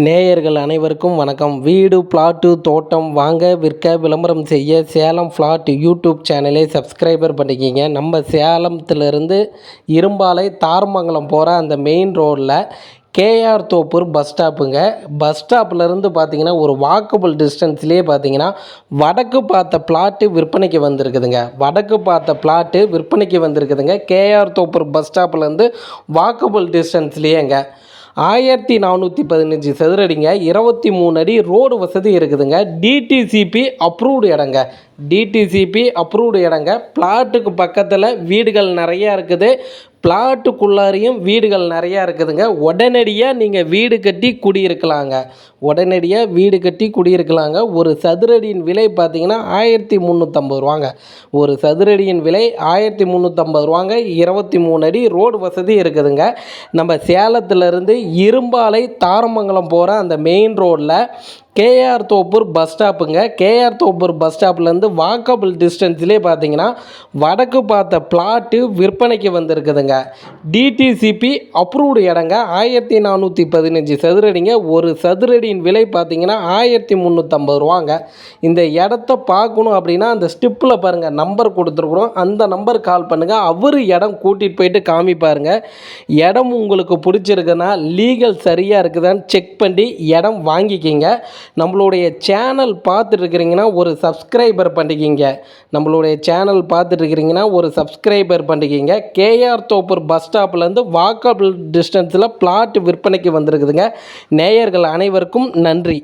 நேயர்கள் அனைவருக்கும் வணக்கம். வீடு, பிளாட்டு, தோட்டம் வாங்க, விற்க, விளம்பரம் செய்ய சேலம் ஃப்ளாட் யூடியூப் சேனலை சப்ஸ்கிரைபர் பண்ணிக்கிங்க. நம்ம சேலத்திலிருந்து இரும்பாலை தாரமங்கலம் போகிற அந்த மெயின் ரோடில் கேஆர் தோப்பூர் பஸ் ஸ்டாப்புங்க. பஸ் ஸ்டாப்லேருந்து பார்த்தீங்கன்னா ஒரு வாக்கபிள் டிஸ்டன்ஸ்லேயே பார்த்தீங்கன்னா வடக்கு பார்த்த பிளாட்டு விற்பனைக்கு வந்திருக்குதுங்க. வடக்கு பார்த்த பிளாட்டு விற்பனைக்கு வந்திருக்குதுங்க. கேஆர் தோப்பூர் பஸ் ஸ்டாப்லேருந்து வாக்கபிள் டிஸ்டன்ஸ்லேயேங்க. 1415 சதுரடிங்க, 23 அடி ரோடு வசதி இருக்குதுங்க. டிடிசிபி அப்ரூவ்டு இடங்க. டிடிசிபி அப்ரூவ்டு இடங்க. பிளாட்டுக்கு பக்கத்தில் வீடுகள் நிறையா இருக்குது. பிளாட்டுக்குள்ளாரையும் வீடுகள் நிறையா இருக்குதுங்க. உடனடியாக நீங்கள் வீடு கட்டி குடியிருக்கலாங்க. உடனடியாக வீடு கட்டி குடியிருக்கலாங்க. ஒரு சதுரடியின் விலை பார்த்தீங்கன்னா 1350 ரூபாங்க. ஒரு சதுரடியின் விலை 1350 ரூபாங்க. 23 அடி ரோடு வசதி இருக்குதுங்க. நம்ம சேலத்திலேருந்து இரும்பாலை தாரமங்கலம் போகிற அந்த மெயின் ரோடில் கேஆர் தோப்பூர் பஸ் ஸ்டாப்புங்க. கேஆர் தோப்பூர் பஸ் ஸ்டாப்லேருந்து வாக்கபிள் டிஸ்டன்ஸ்லேயே பார்த்தீங்கன்னா வடக்கு பார்த்த பிளாட்டு விற்பனைக்கு வந்திருக்குதுங்க. டிடிசிபி அப்ரூவ்டு இடங்க. 1415 சதுரடிங்க. ஒரு சதுரடியின் விலை பார்த்தீங்கன்னா 1350 ரூபாங்க. இந்த இடத்த பார்க்கணும் அப்படின்னா அந்த ஸ்டிப்பில் பாருங்கள், நம்பர் கொடுத்துருக்குறோம். அந்த நம்பர் கால் பண்ணுங்கள். அவர் இடம் கூட்டிகிட்டு போயிட்டு காமிப்பாருங்க. இடம் உங்களுக்கு பிடிச்சிருக்குன்னா லீகல் சரியாக இருக்குதான்னு செக் பண்ணி இடம் வாங்கிக்கிங்க. நம்மளுடைய சேனல் பார்த்துட்ருக்கிறீங்கன்னா ஒரு சப்ஸ்கிரைபர் பண்ணிக்கிங்க. நம்மளுடைய சேனல் பார்த்துட்ருக்கிறீங்கன்னா ஒரு சப்ஸ்கிரைபர் பண்ணிக்கிங்க. கேஆர் தோப்பூர் பஸ் ஸ்டாப்லேருந்து வாக்கபிள் டிஸ்டன்ஸில் பிளாட் விற்பனைக்கு வந்திருக்குதுங்க. நேயர்கள் அனைவருக்கும் நன்றி.